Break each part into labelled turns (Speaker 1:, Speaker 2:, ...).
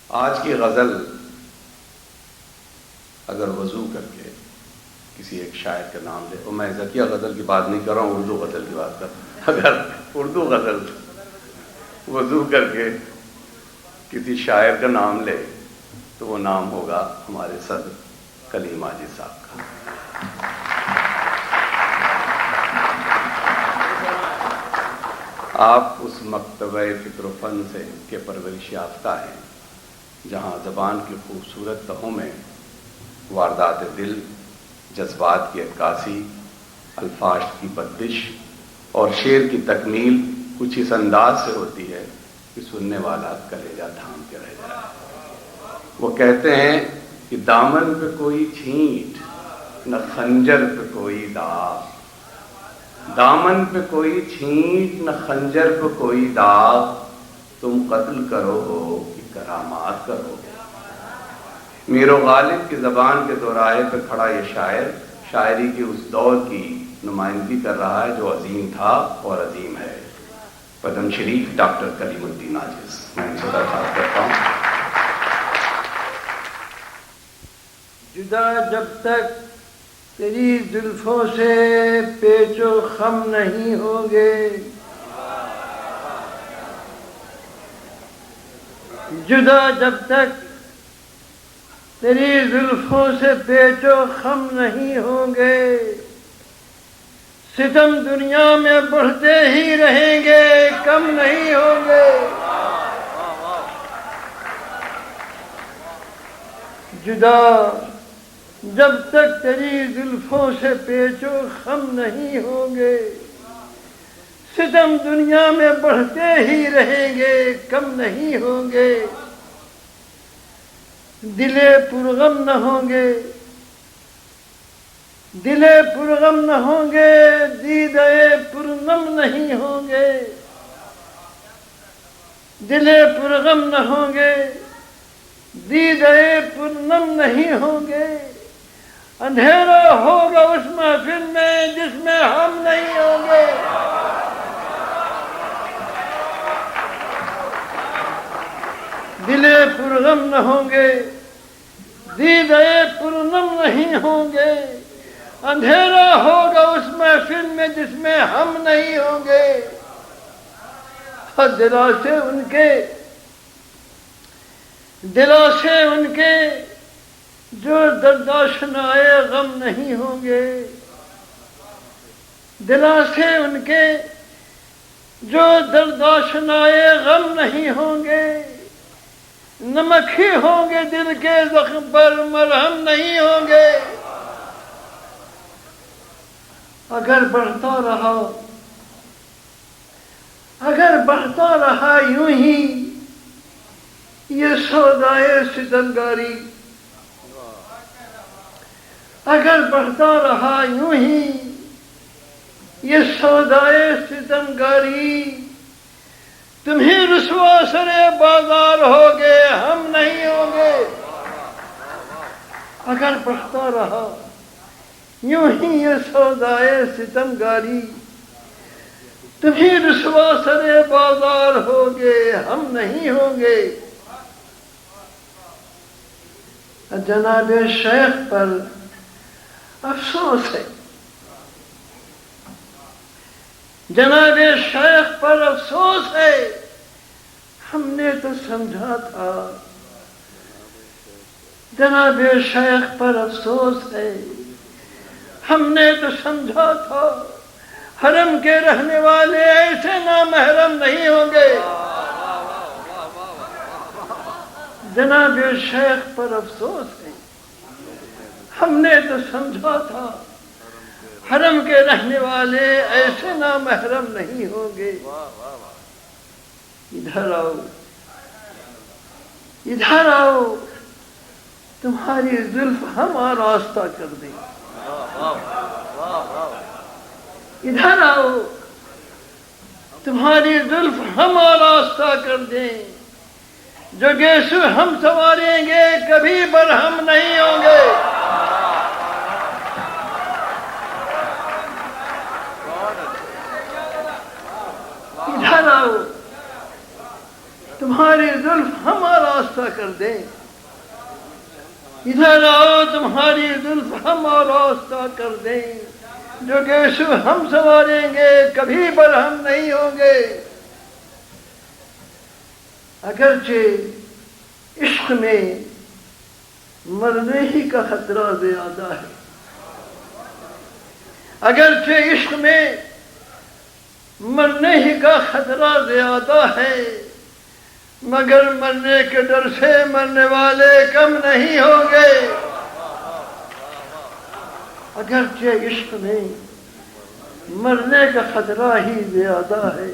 Speaker 1: آج کی غزل اگر وضو کر کے کسی ایک شاعر کا نام لے، اور میں ذکیہ غزل کی بات نہیں کر رہا ہوں، اردو غزل کی بات کر رہا ہوں، اگر اردو غزل وضو کر کے کسی شاعر کا نام لے تو وہ نام ہوگا ہمارے صدر کلیم ماجد صاحب کا۔ آپ اس مکتبہ فکر و فن سے کے پرورش یافتہ ہیں جہاں زبان کی خوبصورت تہوں میں واردات دل، جذبات کی عکاسی، الفاظ کی بدش اور شعر کی تکمیل کچھ اس انداز سے ہوتی ہے کہ سننے والا کلیجہ تھام کے رہ جائے۔ وہ کہتے ہیں کہ دامن پہ کوئی چھینٹ نہ خنجر پہ کوئی داغ، دامن پہ کوئی چھینٹ نہ خنجر پہ کوئی داغ، تم قتل کرو ہو کہ کرامات کرو۔ میر و غالب کی زبان کے دوراہے پہ کھڑا یہ شاعر شاعری کے اس دور کی نمائندگی کر رہا ہے جو عظیم تھا اور عظیم ہے۔ پدم شریف ڈاکٹر کلیم الدین عاجز، میں ان سے درخواست کرتا ہوں۔
Speaker 2: جدا جب تک تیری زلفوں سے پیچ و خم نہیں ہوں گے، جدا جب تک تیری زلفوں سے پیچ و خم نہیں ہوں گے، ستم دنیا میں بڑھتے ہی رہیں گے، کم نہیں ہوں گے۔ جدا جب تک تیری زلفوں سے پیچ و خم نہیں ہوں گے، ستم دنیا میں بڑھتے ہی رہیں گے، کم نہیں ہوں گے۔ دلے پرغم نہ ہوں گے، دلے پرغم نہ ہوں گے، دیدے پرنم نہیں ہوں گے، دلے پرغم نہ ہوں گے، دیدے پرنم نہیں ہوں گے۔ اندھیرا ہوگا اس محفل میں جس میں ہم نہیں ہوں گے۔ دلے پرغم نہ ہوں گے، دیدے پرنم نہیں ہوں گے۔ اندھیرا ہوگا اس محفل میں جس میں ہم نہیں ہوں گے۔ دلاسے ان کے جو دردآشنائے غم نہیں ہوں گے، دلاسے ان کے جو دردآشنائے غم نہیں ہوں گے، نمک ہی ہوں گے دل کے زخم پر، مرہم نہیں ہوں گے۔ اگر بڑھتا رہا یوں ہی یہ سودائے ستمگاری، اگر بڑھتا رہا یوں ہی یہ سودائے ستمگاری، تمہیں رسوا سرے بازار ہوگے، ہم نہیں ہوں گے۔ اگر بڑھتا رہا یوں ہی یہ سودائے ستمگاری، تمہیں رسوا سرے بازار ہوگے، ہم نہیں ہوں گے۔ جناب شیخ پر افسوس ہے، جناب شیخ پر افسوس ہے، ہم نے تو سمجھا تھا۔ جناب شیخ پر افسوس ہے، ہم نے تو سمجھا تھا، حرم کے رہنے والے ایسے نامحرم نہیں ہوں گے۔ جناب شیخ پر افسوس ہے، ہم نے تو سمجھا تھا، حرم کے رہنے والے ایسے نامحرم نہیں ہوں گے۔ ادھر آؤ، ادھر آؤ، تمہاری زلف ہم آراستہ کر دیں۔ ادھر آؤ، تمہاری زلف ہم آراستہ کر دیں، جو گیسو ہم سنواریں گے، کبھی برہم نہیں ہوں گے۔ ادھر آؤ، تمہاری تمہاری زلف ہم آراستہ کر دیں، ادھر آؤ تمہاری زلف ہم آراستہ کر دیں، جو گیسو ہم سنواریں گے کبھی برہم نہیں ہوں گے۔ اگرچہ عشق میں مرنے ہی کا خطرہ زیادہ ہے، اگرچہ عشق میں مرنے ہی کا خطرہ زیادہ ہے، مگر مرنے کے ڈر سے مرنے والے کم نہیں ہوں گے۔ اگرچہ عشق میں مرنے کا خطرہ ہی زیادہ ہے،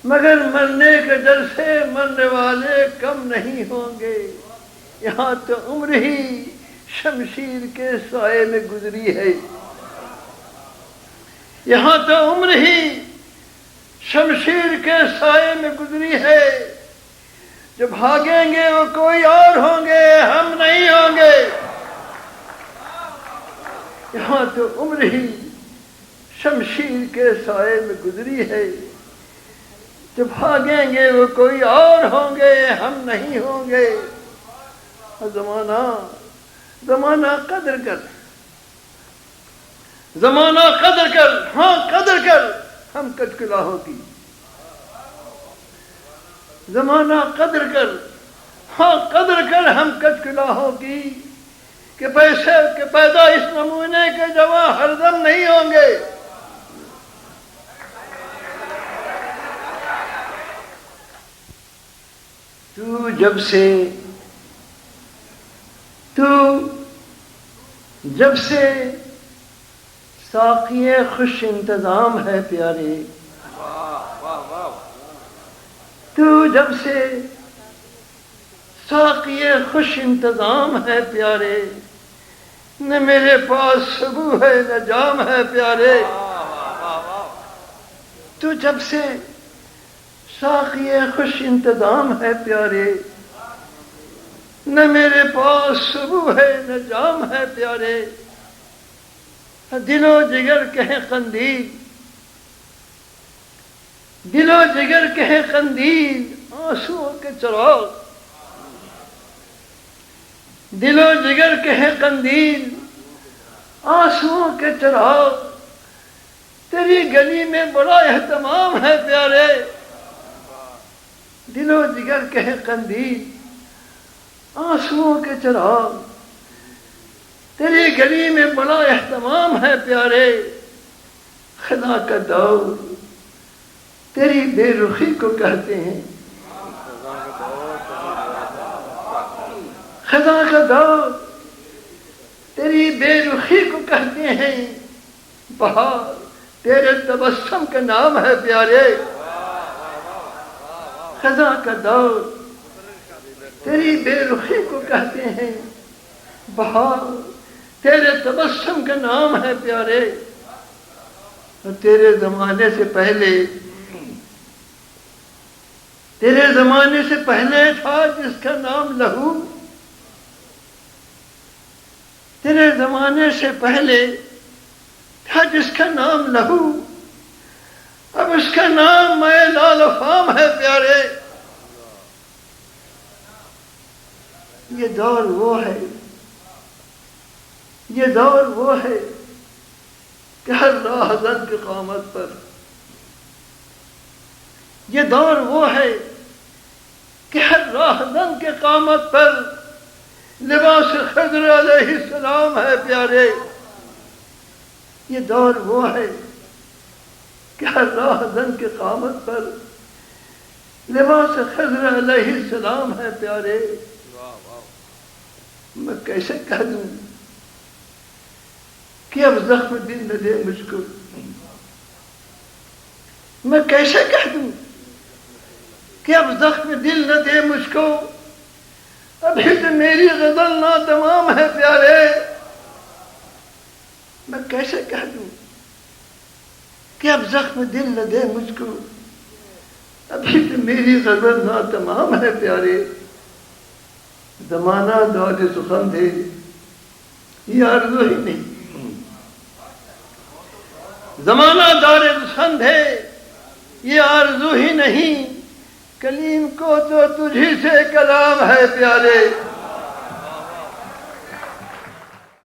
Speaker 2: مگر مرنے کے ڈر سے مرنے والے کم نہیں ہوں گے۔ یہاں تو عمر ہی شمشیر کے سائے میں گزری ہے، یہاں تو عمر ہی شمشیر کے سائے میں گزری ہے، جو بھاگیں گے وہ کوئی اور ہوں گے، ہم نہیں ہوں گے۔ یہاں تو عمر ہی شمشیر کے سائے میں گزری ہے، جو بھاگیں گے وہ کوئی اور ہوں گے، ہم نہیں ہوں گے۔ زمانہ قدر کر، زمانہ قدر کر، ہاں قدر کر ہم کچکلاہوں کی، زمانہ قدر کر، ہاں قدر کر ہم کچکلاہوں کی، کہ پیسے کے پیدا اس نمونے کے جواں ہر دم نہیں ہوں گے۔ تو جب سے ساقی خوش انتظام ہے پیارے، تو جب سے ساقی خوش انتظام ہے پیارے، نہ میرے پاس سبو ہے نہ جام ہے پیارے۔ تو جب سے ساقی خوش انتظام ہے پیارے، نہ میرے پاس سبو ہے نہ جام ہے پیارے۔ دل و جگر کہیں قندیل، دل و جگر کہیں قندیل آنسوؤں کے چراغ، دل و جگر کہیں قندیل آنسوؤں کے چراغ، تیری گلی میں بڑا اہتمام ہے پیارے۔ دل و جگر کہیں قندیل آنسوؤں کے چراغ، تیری گلی میں بڑا اہتمام ہے پیارے۔ خدا کا دور تیری بے رخی کو کہتے ہیں، خدا کا دور تیری بے رخی کو کہتے ہیں، بہار تیرے تبسم کا نام ہے پیارے۔ خدا کا دور تیری بے رخی کو کہتے ہیں، بہار تیرے تبسم کا نام ہے پیارے۔ اور تیرے زمانے سے پہلے، تیرے زمانے سے پہلے تھا جس کا نام لہو، تیرے زمانے سے پہلے تھا جس کا نام لہو، اب اس کا نام میں لال و فام ہے پیارے۔ یہ دور وہ ہے، یہ دور وہ ہے کہ ہر راہزن کی قامت پر، یہ دور وہ ہے کہ ہر راہزن کے قامت پر لباس خضر علیہ السلام ہے پیارے۔ یہ دور وہ ہے کہ ہر راہزن کے قامت پر لباس خضر علیہ السلام ہے پیارے۔ میں کیسے کہہ دوں کہ اب زخم دل نہ دے مجھ کو، میں کیسے کہہ دوں کہ اب زخم دل نہ دے مجھ کو، ابھی تو میری غزل ناتمام ہے پیارے۔ میں کیسے کہہ دوں کہ اب زخم دل نہ دے مجھ کو، ابھی تو میری غزل ناتمام ہے پیارے۔ زمانہ دور سخن ہے، یہ آرزو ہی نہیں، زمانہ دور سخن ہے، یہ آرزو ہی نہیں کلیم کو تو تجھی سے کلام ہے پیارے